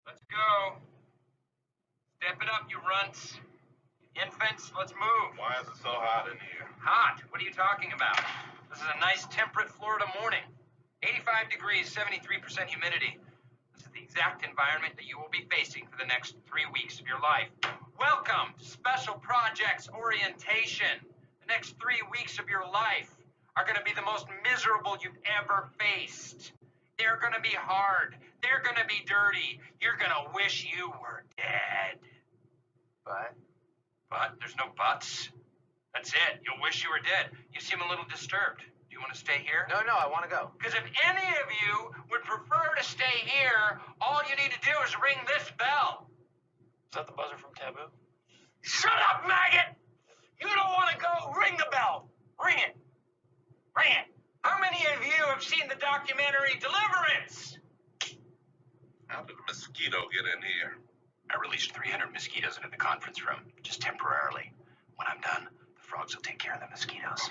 Let's go. Step it up, you runts. Infants, let's move. Why is it so hot in here? Hot? What are you talking about? This is a nice temperate Florida morning. 85 degrees, 73% humidity. This is the exact environment that you will be facing for the next 3 weeks of your life. Welcome to Special Projects Orientation. The next 3 weeks of your life are going to be the most miserable you've ever faced. They're going to be hard. They're going to be dirty. You're going to wish you were dead. But there's no buts. That's it. You'll wish you were dead. You seem a little disturbed. Do you want to stay here? No, I want to go. Because if any of you would prefer to stay here, all you need to do is ring this bell. Is that the buzzer from Taboo? Shut up, maggot! You don't want to go. Ring the bell. Ring it. Ring it. How many of you have seen the documentary Deliverance? How did a mosquito get in here? I released 300 mosquitoes into the conference room, just temporarily. When I'm done, the frogs will take care of the mosquitoes.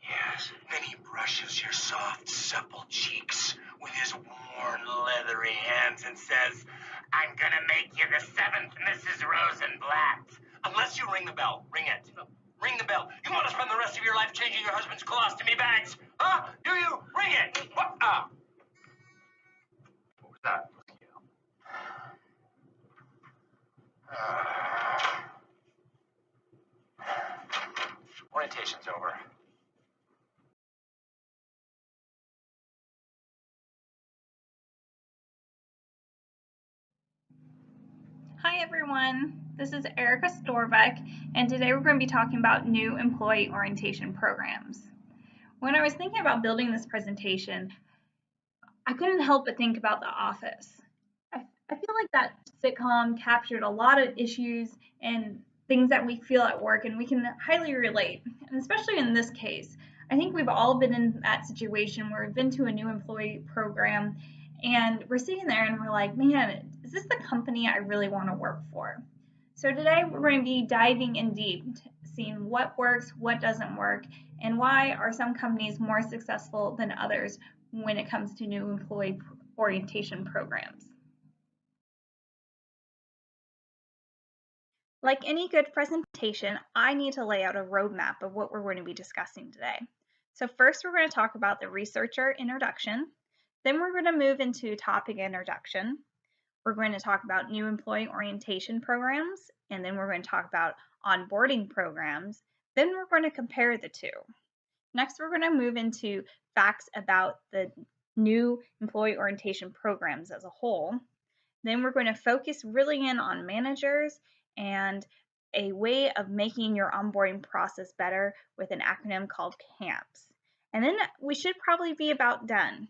Yes. Then he brushes your soft, supple cheeks with his worn, leathery hands and says, "I'm gonna make you the 7th Mrs. Rosenblatt." Unless you ring the bell. Ring it. Ring the bell. You want to spend the rest of your life changing your husband's colostomy bags? Huh? Do you? Ring it. What? What was that? Orientation's over. Hi everyone, this is Erika Storbeck, and today we're going to be talking about new employee orientation programs. When I was thinking about building this presentation, I couldn't help but think about The Office. I feel like that sitcom captured a lot of issues and things that we feel at work, and we can highly relate. And especially in this case, I think we've all been in that situation where we've been to a new employee program and we're sitting there and we're like, man, is this the company I really want to work for? So today we're going to be diving in deep, seeing what works, what doesn't work, and why are some companies more successful than others when it comes to new employee orientation programs. Like any good presentation, I need to lay out a roadmap of what we're going to be discussing today. So first we're going to talk about the researcher introduction, then we're going to move into topic introduction, we're going to talk about new employee orientation programs, and then we're going to talk about onboarding programs, then we're going to compare the two. Next we're going to move into facts about the new employee orientation programs as a whole. Then we're going to focus really in on managers and a way of making your onboarding process better with an acronym called CAMPS. And then we should probably be about done.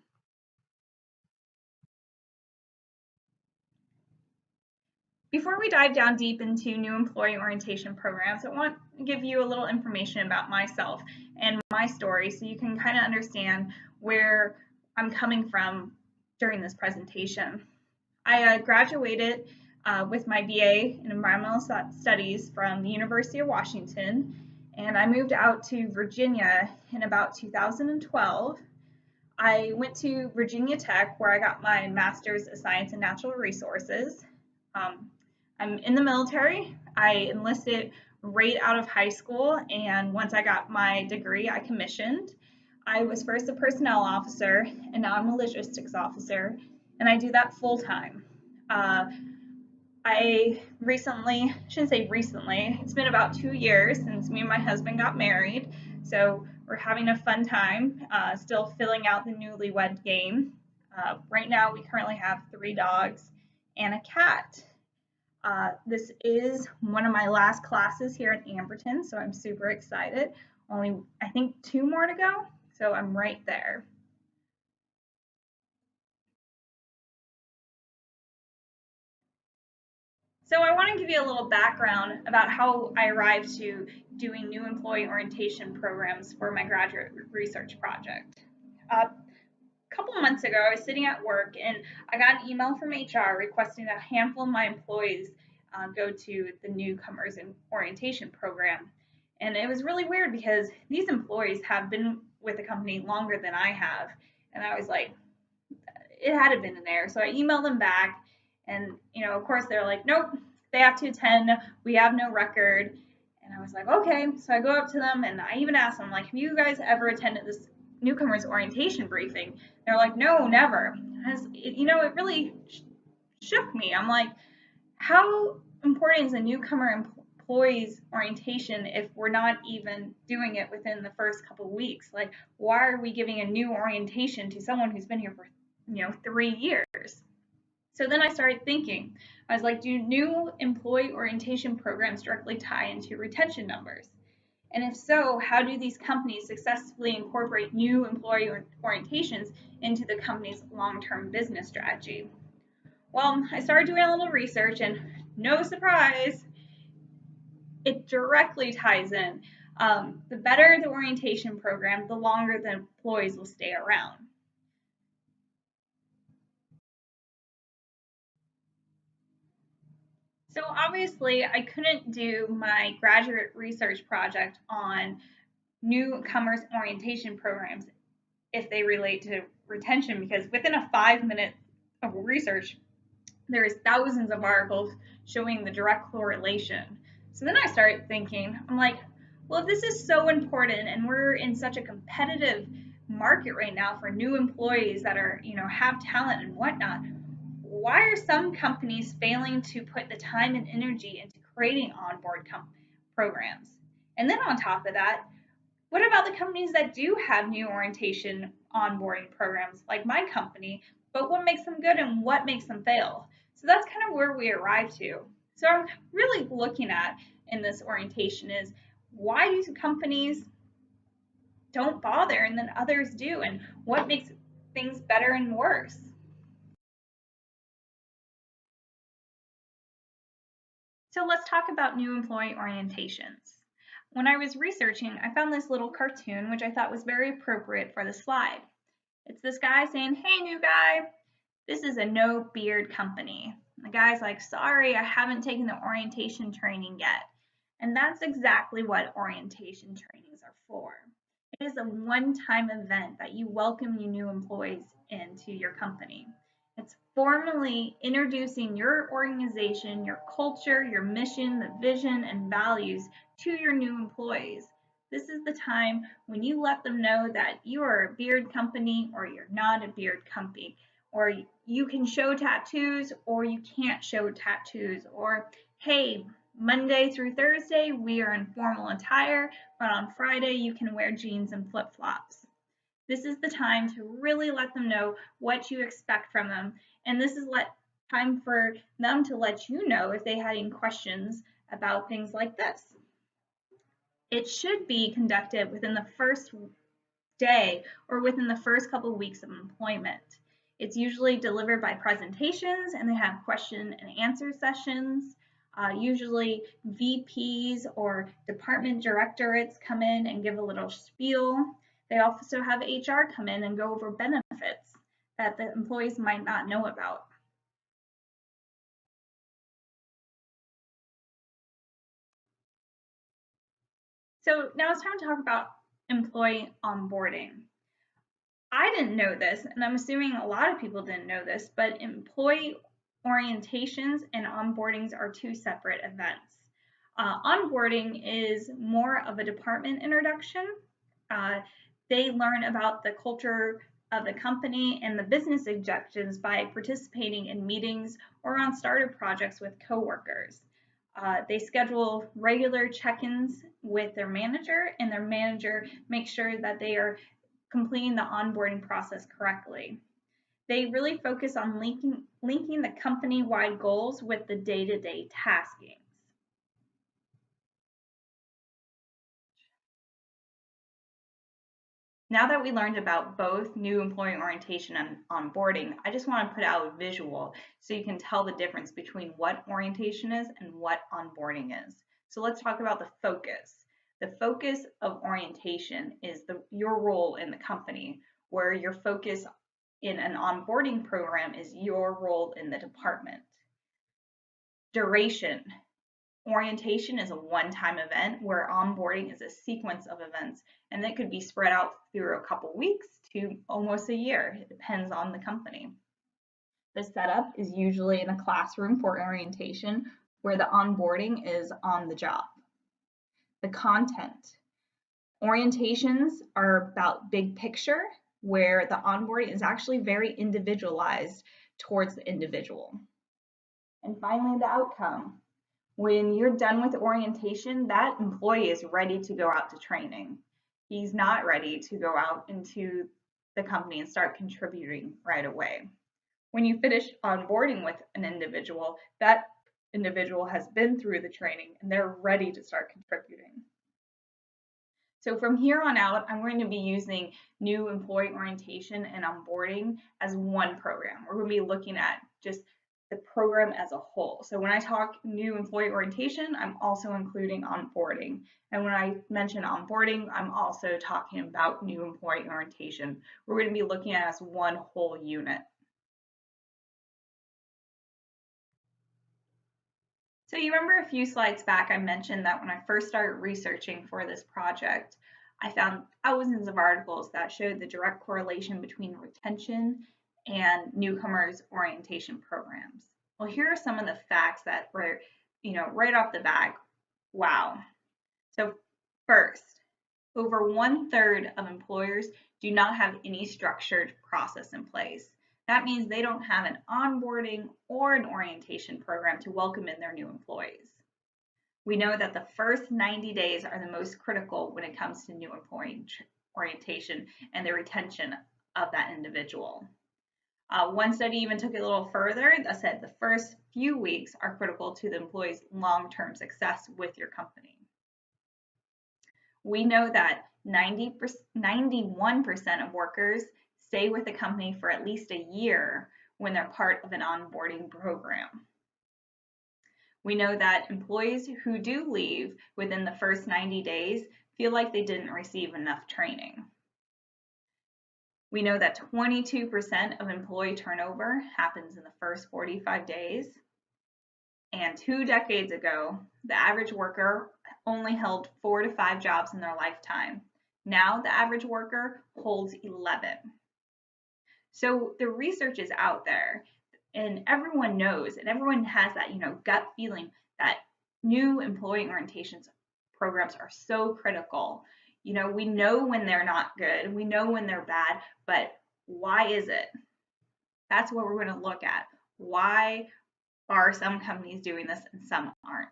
Before we dive down deep into new employee orientation programs, I want to give you a little information about myself and my story so you can kind of understand where I'm coming from during this presentation. I graduated with my BA in Environmental Studies from the University of Washington, and I moved out to Virginia in about 2012. I went to Virginia Tech where I got my Master's of Science in Natural Resources. I'm in the military. I enlisted right out of high school, and once I got my degree, I commissioned. I was first a personnel officer, and now I'm a logistics officer, and I do that full time. I shouldn't say recently, it's been about 2 years since me and my husband got married, so we're having a fun time, still filling out the newlywed game. Right now we currently have 3 dogs and a cat. This is one of my last classes here at Amberton, so I'm super excited. Only, I think, 2 more to go, so I'm right there. So I want to give you a little background about how I arrived to doing new employee orientation programs for my graduate research project. A couple months ago, I was sitting at work and I got an email from HR requesting a handful of my employees go to the newcomers in orientation program. And it was really weird because these employees have been with the company longer than I have. And I was like, it had been an error. So I emailed them back, and of course they're like, nope, they have to attend. We have no record. And I was like, okay. So I go up to them and I even asked them, like, have you guys ever attended this newcomers orientation briefing? They're like, no, never. It really shook me. I'm like, how important is a newcomer employees orientation if we're not even doing it within the first couple of weeks? Like, why are we giving a new orientation to someone who's been here for 3 years? So then I started thinking, I was like, do new employee orientation programs directly tie into retention numbers? And if so, how do these companies successfully incorporate new employee orientations into the company's long-term business strategy? Well, I started doing a little research, and no surprise, it directly ties in. The better the orientation program, the longer the employees will stay around. So obviously, I couldn't do my graduate research project on newcomers orientation programs if they relate to retention, because within a 5 minute of research, there's thousands of articles showing the direct correlation. So then I started thinking, I'm like, well, if this is so important and we're in such a competitive market right now for new employees that are, have talent and whatnot, why are some companies failing to put the time and energy into creating onboard programs? And then on top of that, what about the companies that do have new orientation onboarding programs like my company, but what makes them good and what makes them fail? So that's kind of where we arrive to. So I'm really looking at in this orientation is, why do companies don't bother and then others do, and what makes things better and worse? So let's talk about new employee orientations. When I was researching, I found this little cartoon which I thought was very appropriate for the slide. It's this guy saying, hey, new guy, this is a no beard company. And the guy's like, sorry, I haven't taken the orientation training yet. And that's exactly what orientation trainings are for. It is a one-time event that you welcome your new employees into your company. It's formally introducing your organization, your culture, your mission, the vision, and values to your new employees. This is the time when you let them know that you are a beard company or you're not a beard company, or you can show tattoos or you can't show tattoos, or hey, Monday through Thursday we are in formal attire, but on Friday you can wear jeans and flip-flops. This is the time to really let them know what you expect from them, and this is time for them to let you know if they had any questions about things like this. It should be conducted within the first day or within the first couple of weeks of employment. It's usually delivered by presentations, and they have question and answer sessions. Usually VPs or department directorates come in and give a little spiel. They also have HR come in and go over benefits that the employees might not know about. So now it's time to talk about employee onboarding. I didn't know this, and I'm assuming a lot of people didn't know this, but employee orientations and onboardings are two separate events. Onboarding is more of a department introduction. They learn about the culture of the company and the business objectives by participating in meetings or on starter projects with coworkers. They schedule regular check-ins with their manager, and their manager makes sure that they are completing the onboarding process correctly. They really focus on linking the company-wide goals with the day-to-day taskings. Now that we learned about both new employee orientation and onboarding, I just want to put out a visual so you can tell the difference between what orientation is and what onboarding is. So let's talk about the focus. The focus of orientation is your role in the company, where your focus in an onboarding program is your role in the department. Duration. Orientation is a one-time event, where onboarding is a sequence of events, and that could be spread out through a couple weeks to almost a year. It depends on the company. The setup is usually in a classroom for orientation, where the onboarding is on the job. The content. Orientations are about big picture, where the onboarding is actually very individualized towards the individual. And finally, the outcome. When you're done with orientation, that employee is ready to go out to training. He's not ready to go out into the company and start contributing right away. When you finish onboarding with an individual, that individual has been through the training and they're ready to start contributing. So from here on out, I'm going to be using new employee orientation and onboarding as one program. We're going to be looking at just the program as a whole. So when I talk new employee orientation, I'm also including onboarding. And when I mention onboarding, I'm also talking about new employee orientation. We're going to be looking at it as one whole unit. So you remember a few slides back, I mentioned that when I first started researching for this project, I found thousands of articles that showed the direct correlation between retention and newcomers orientation programs. Well, here are some of the facts that were, right off the bat, wow. So first, over 1/3 of employers do not have any structured process in place. That means they don't have an onboarding or an orientation program to welcome in their new employees. We know that the first 90 days are the most critical when it comes to new employee orientation and the retention of that individual. One study even took it a little further that said the first few weeks are critical to the employee's long-term success with your company. We know that 91% of workers stay with the company for at least a year when they're part of an onboarding program. We know that employees who do leave within the first 90 days feel like they didn't receive enough training. We know that 22% of employee turnover happens in the first 45 days. And 2 decades ago, the average worker only held 4 to 5 jobs in their lifetime. Now the average worker holds 11. So the research is out there and everyone knows and everyone has that, gut feeling that new employee orientations programs are so critical. We know when they're not good, we know when they're bad, but why is it? That's what we're going to look at. Why are some companies doing this and some aren't?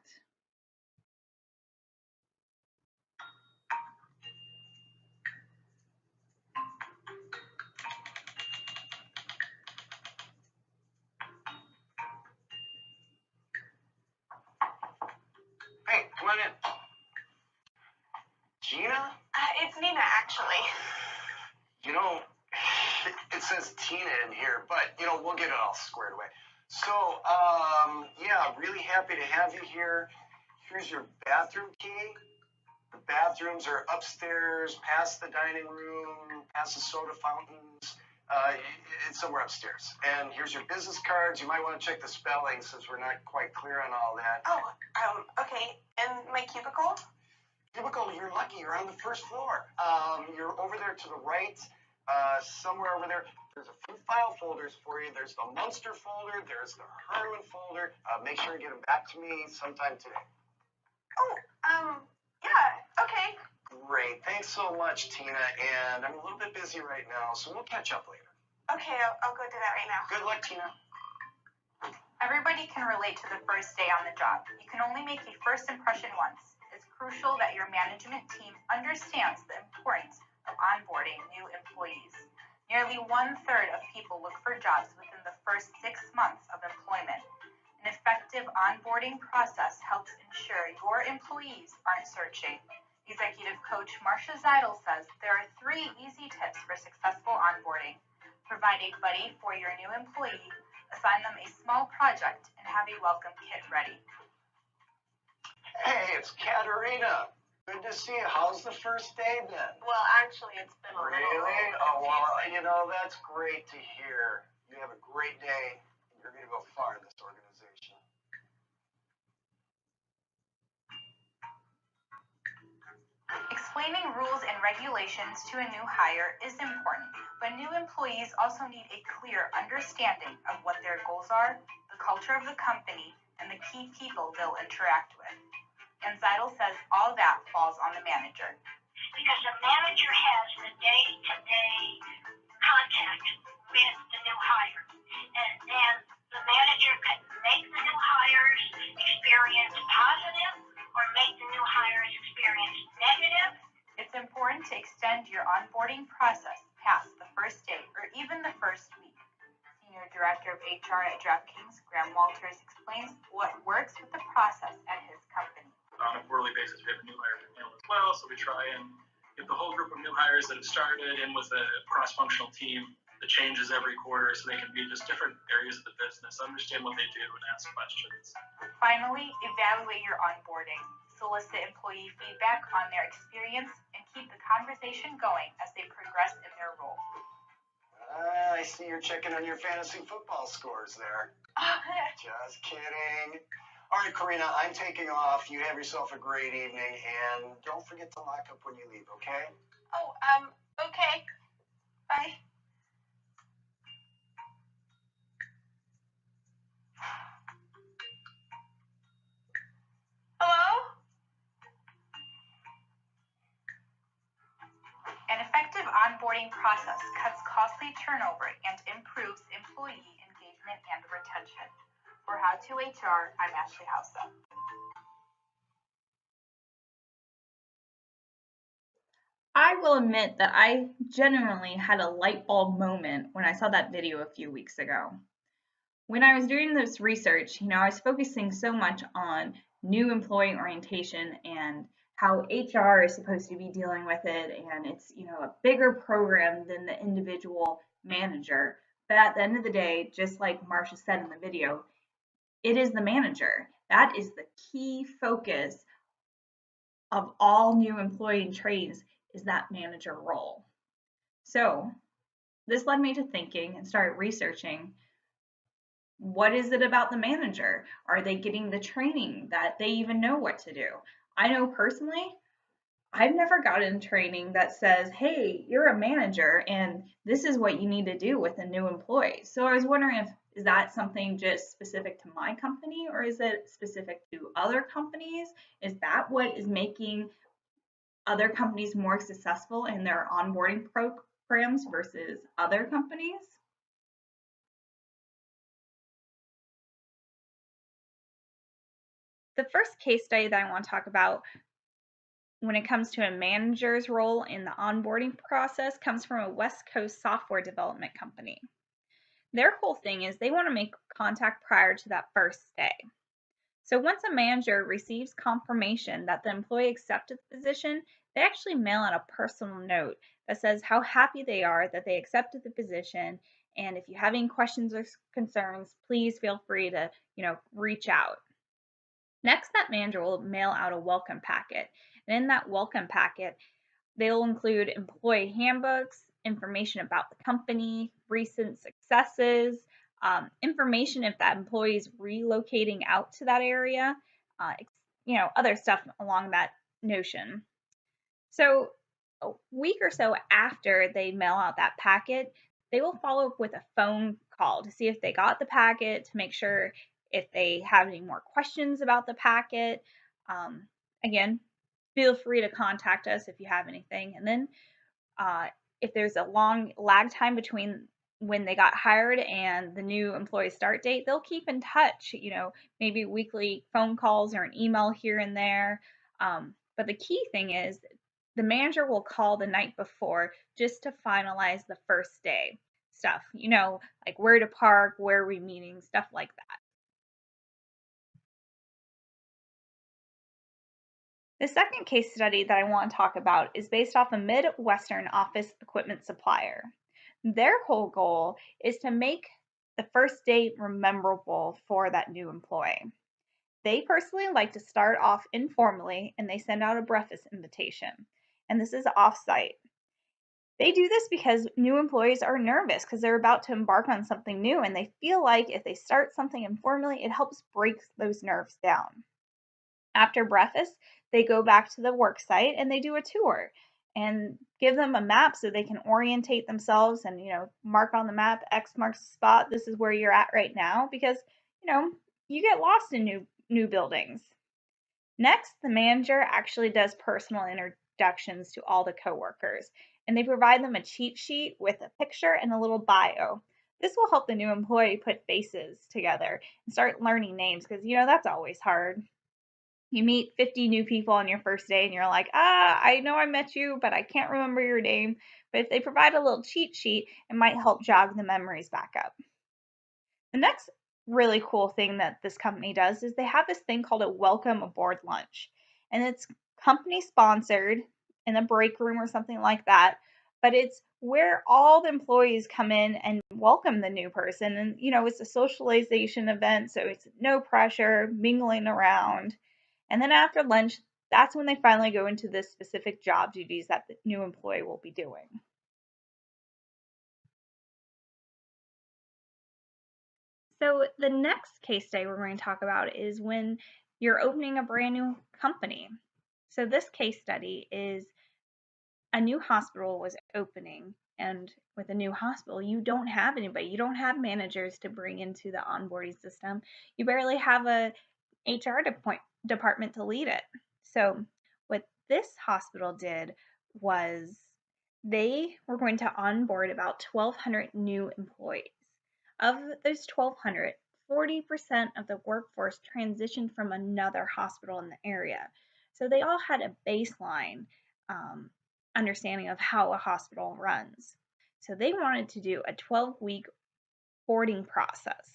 Hey, come on in. Gina? It's Nina, actually. It says Tina in here, but, we'll get it all squared away. So, yeah, really happy to have you here. Here's your bathroom key. The bathrooms are upstairs, past the dining room, past the soda fountains. It's somewhere upstairs. And here's your business cards. You might want to check the spelling since we're not quite clear on all that. Oh, okay. And my cubicle? Cubicle, you're lucky. You're on the first floor. You're over there to the right, somewhere over there. There's a few file folders for you. There's the Munster folder. There's the Herman folder. Make sure you get them back to me sometime today. Oh, yeah, okay. Great. Thanks so much, Tina. And I'm a little bit busy right now, so we'll catch up later. Okay, I'll go do that right now. Good luck, Tina. Everybody can relate to the first day on the job. You can only make a first impression once. It's crucial that your management team understands the importance of onboarding new employees. Nearly 1/3 of people look for jobs within the first 6 months of employment. An effective onboarding process helps ensure your employees aren't searching. Executive coach Marcia Zeidel says there are 3 easy tips for successful onboarding. Provide a buddy for your new employee, assign them a small project, and have a welcome kit ready. Hey, it's Katerina. Good to see you. How's the first day then? Well, actually, it's been a little Really? Oh, well, that's great to hear. You have a great day. You're going to go far in this organization. Explaining rules and regulations to a new hire is important, but new employees also need a clear understanding of what their goals are, the culture of the company, and the key people they'll interact with. And Zeidel says all that falls on the manager. Because the manager has the day-to-day contact with the new hire. And the manager can make the new hire's experience positive or make the new hire's experience negative. It's important to extend your onboarding process past the first day or even the first week. Senior Director of HR at DraftKings, Graham Walters, explains what works with the process at his company. On a quarterly basis, we have a new hire panel as well, so we try and get the whole group of new hires that have started in with a cross-functional team that changes every quarter so they can be just different areas of the business, understand what they do, and ask questions. Finally, evaluate your onboarding. Solicit employee feedback on their experience and keep the conversation going as they progress in their role. I see you're checking on your fantasy football scores there. Just kidding. All right, Karina, I'm taking off. You have yourself a great evening, and don't forget to lock up when you leave, okay? Oh, okay. Bye. Hello? An effective onboarding process cuts costly turnover and improves employee engagement and retention. For How to HR, I'm Ashley Hausa. I will admit that I genuinely had a light bulb moment when I saw that video a few weeks ago. When I was doing this research, I was focusing so much on new employee orientation and how HR is supposed to be dealing with it, and it's a bigger program than the individual manager. But at the end of the day, just like Marcia said in the video, it is the manager. That is the key focus of all new employee trades, is that manager role. So this led me to thinking and started researching, what is it about the manager? Are they getting the training that they even know what to do? I know personally, I've never gotten training that says, hey, you're a manager and this is what you need to do with a new employee. So I was wondering, is that something just specific to my company, or is it specific to other companies? Is that what is making other companies more successful in their onboarding programs versus other companies? The first case study that I want to talk about when it comes to a manager's role in the onboarding process comes from a West Coast software development company. Their whole thing is they want to make contact prior to that first day. So once a manager receives confirmation that the employee accepted the position, they actually mail out a personal note that says how happy they are that they accepted the position, and if you have any questions or concerns, please feel free to, reach out. Next, that manager will mail out a welcome packet. And in that welcome packet, they'll include employee handbooks, information about the company, recent successes, information if that employee is relocating out to that area, other stuff along that notion. So a week or so after they mail out that packet, they will follow up with a phone call to see if they got the packet, to make sure if they have any more questions about the packet. Again, feel free to contact us if you have anything. And then if there's a long lag time between when they got hired and the new employee start date, they'll keep in touch, maybe weekly phone calls or an email here and there. But the key thing is the manager will call the night before just to finalize the first day stuff, like where to park, where are we meeting, stuff like that. The second case study that I want to talk about is based off a Midwestern office equipment supplier. Their whole goal is to make the first day memorable for that new employee. They personally like to start off informally, and they send out a breakfast invitation, and this is off-site. They do this because new employees are nervous because they're about to embark on something new, and they feel like if they start something informally, it helps break those nerves down. After breakfast, they go back to the work site and they do a tour and give them a map so they can orientate themselves and, mark on the map, X marks the spot, this is where you're at right now, because, you get lost in new buildings. Next, the manager actually does personal introductions to all the coworkers, and they provide them a cheat sheet with a picture and a little bio. This will help the new employee put faces together and start learning names because, that's always hard. You meet 50 new people on your first day and you're like, I know I met you, but I can't remember your name. But if they provide a little cheat sheet, it might help jog the memories back up. The next really cool thing that this company does is they have this thing called a welcome aboard lunch. And it's company sponsored in a break room or something like that. But it's where all the employees come in and welcome the new person. And, it's a socialization event, so it's no pressure, mingling around. And then after lunch, that's when they finally go into the specific job duties that the new employee will be doing. So the next case study we're going to talk about is when you're opening a brand new company. So this case study is a new hospital was opening, and with a new hospital, you don't have anybody. You don't have managers to bring into the onboarding system. You barely have a HR department to lead it. So what this hospital did was they were going to onboard about 1,200 new employees. Of those 1,200, 40% of the workforce transitioned from another hospital in the area. So they all had a baseline understanding of how a hospital runs. So they wanted to do a 12-week boarding process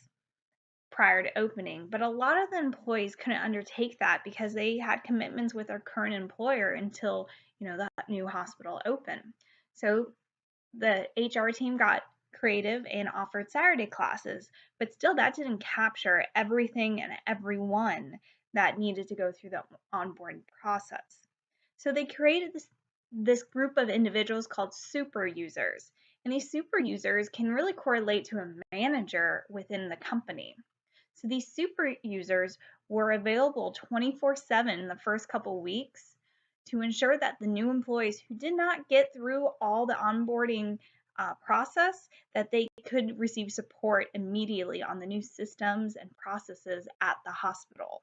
prior to opening, but a lot of the employees couldn't undertake that because they had commitments with their current employer until, that new hospital opened. So the HR team got creative and offered Saturday classes, but still that didn't capture everything and everyone that needed to go through the onboarding process. So they created this group of individuals called super users, and these super users can really correlate to a manager within the company. So these super users were available 24/7 in the first couple weeks to ensure that the new employees who did not get through all the onboarding process, that they could receive support immediately on the new systems and processes at the hospital.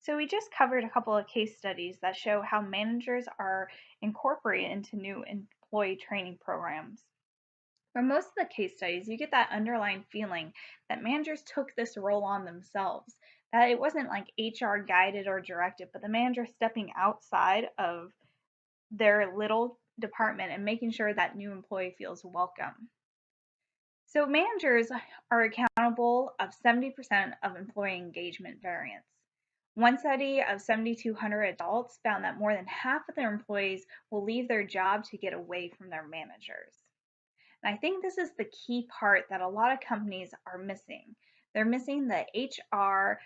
So we just covered a couple of case studies that show how managers are incorporated into new employee training programs. For most of the case studies, you get that underlying feeling that managers took this role on themselves, that it wasn't like HR guided or directed, but the manager stepping outside of their little department and making sure that new employee feels welcome. So managers are accountable of 70% of employee engagement variance. One study of 7,200 adults found that more than half of their employees will leave their job to get away from their managers. And I think this is the key part that a lot of companies are missing. They're missing the HR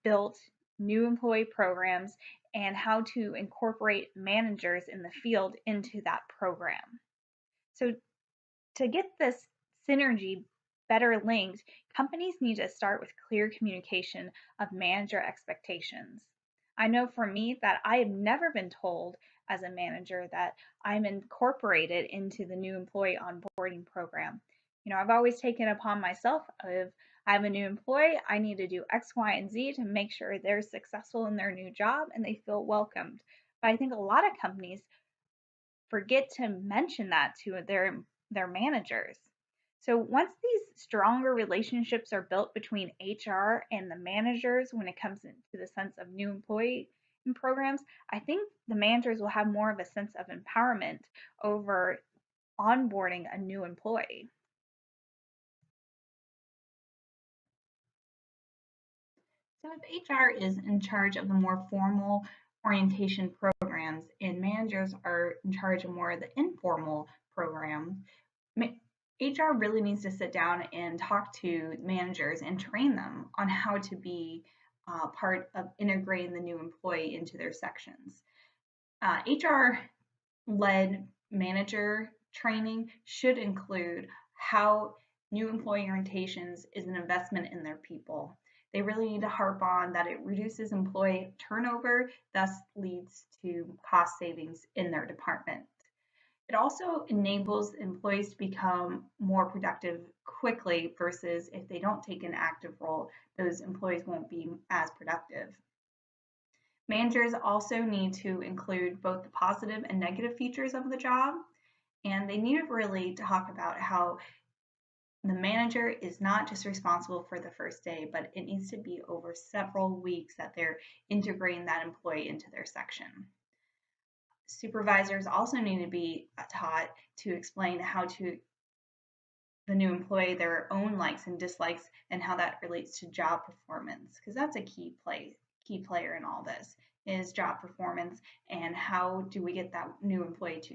built new employee programs and how to incorporate managers in the field into that program. So to get this synergy better linked, companies need to start with clear communication of manager expectations. I know for me that I have never been told as a manager that I'm incorporated into the new employee onboarding program. I've always taken it upon myself of I have a new employee, I need to do X, Y, and Z to make sure they're successful in their new job and they feel welcomed. But I think a lot of companies forget to mention that to their managers. So once these stronger relationships are built between HR and the managers when it comes into the sense of new employee programs, I think the managers will have more of a sense of empowerment over onboarding a new employee. So if HR is in charge of the more formal orientation programs and managers are in charge of more of the informal programs, HR really needs to sit down and talk to managers and train them on how to be part of integrating the new employee into their sections. HR-led manager training should include how new employee orientations is an investment in their people. They really need to harp on that it reduces employee turnover, thus leads to cost savings in their department. It also enables employees to become more productive quickly versus if they don't take an active role, those employees won't be as productive. Managers also need to include both the positive and negative features of the job, and they need to really talk about how the manager is not just responsible for the first day, but it needs to be over several weeks that they're integrating that employee into their section. Supervisors also need to be taught to explain how to the new employee their own likes and dislikes and how that relates to job performance, because that's a key player in all this is job performance and how do we get that new employee to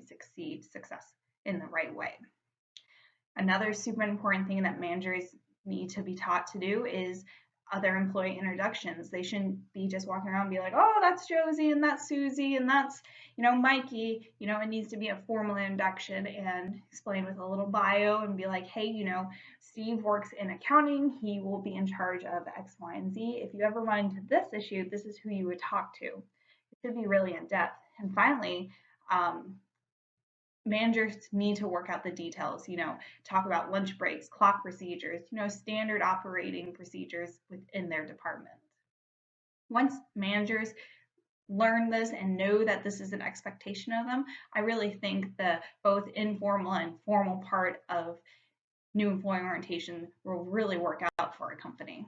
success in the right way. Another super important thing that managers need to be taught to do is other employee introductions. They shouldn't be just walking around and be like, oh, that's Josie and that's Susie and that's, Mikey. It needs to be a formal introduction and explain with a little bio and be like, hey, Steve works in accounting. He will be in charge of X, Y, and Z. If you ever run into this issue, this is who you would talk to. It should be really in depth. And finally, managers need to work out the details, talk about lunch breaks, clock procedures, standard operating procedures within their department. Once managers learn this and know that this is an expectation of them, I really think the both informal and formal part of new employee orientation will really work out for a company.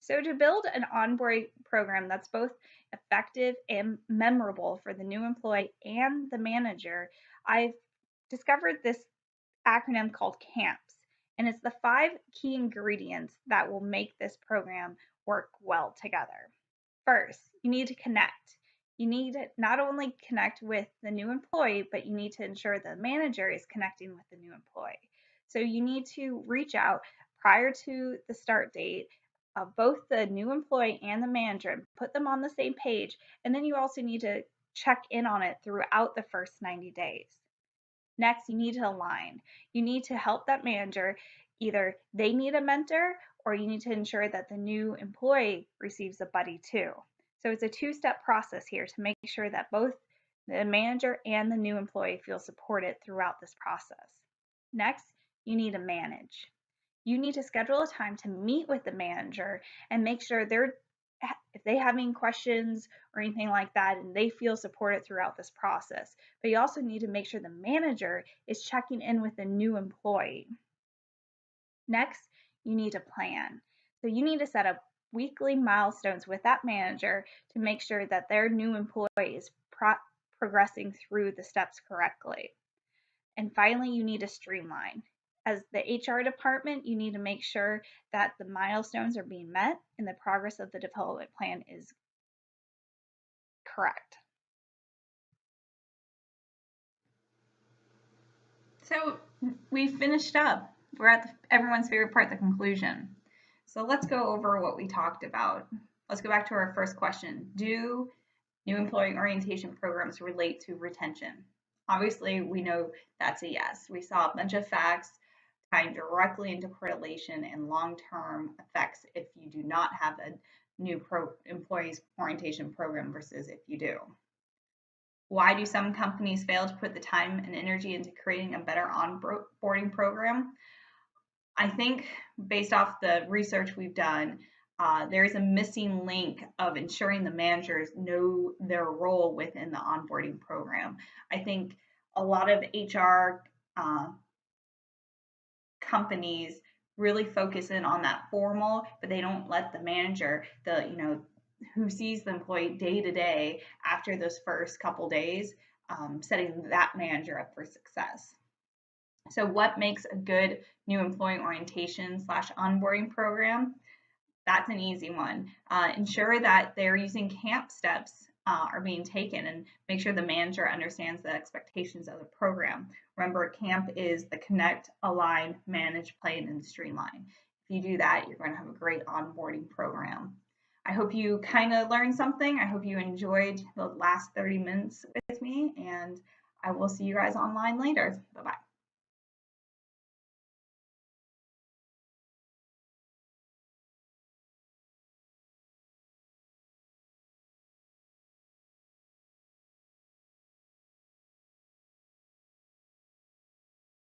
So to build an onboarding program that's both effective and memorable for the new employee and the manager, I've discovered this acronym called CAMPS, and it's the 5 key ingredients that will make this program work well together. First, you need to connect. You need to not only connect with the new employee, but you need to ensure the manager is connecting with the new employee. So you need to reach out prior to the start date of both the new employee and the manager and put them on the same page. And then you also need to check in on it throughout the first 90 days. Next, you need to align. You need to help that manager. Either they need a mentor or you need to ensure that the new employee receives a buddy too. So it's a 2-step process here to make sure that both the manager and the new employee feel supported throughout this process. Next, you need to manage. You need to schedule a time to meet with the manager and make sure if they have any questions or anything like that and they feel supported throughout this process. But you also need to make sure the manager is checking in with the new employee. Next, you need to plan. So you need to set up weekly milestones with that manager to make sure that their new employee is progressing through the steps correctly. And finally, you need to streamline. As the HR department, you need to make sure that the milestones are being met and the progress of the development plan is correct. So we finished up. We're at everyone's favorite part, the conclusion. So let's go over what we talked about. Let's go back to our first question. Do new employee orientation programs relate to retention? Obviously, we know that's a yes. We saw a bunch of facts tying directly into correlation and long-term effects if you do not have a new employees orientation program versus if you do. Why do some companies fail to put the time and energy into creating a better onboarding program? I think based off the research we've done, there is a missing link of ensuring the managers know their role within the onboarding program. I think a lot of HR companies really focus in on that formal, but they don't let the manager, who sees the employee day to day after those first couple days, setting that manager up for success. So what makes a good new employee orientation / onboarding program? That's an easy one. Ensure that they're using CAMP steps are being taken and make sure the manager understands the expectations of the program. Remember, CAMP is the connect, align, manage, plan, and streamline. If you do that, you're going to have a great onboarding program. I hope you kind of learned something. I hope you enjoyed the last 30 minutes with me, and I will see you guys online later. Bye-bye.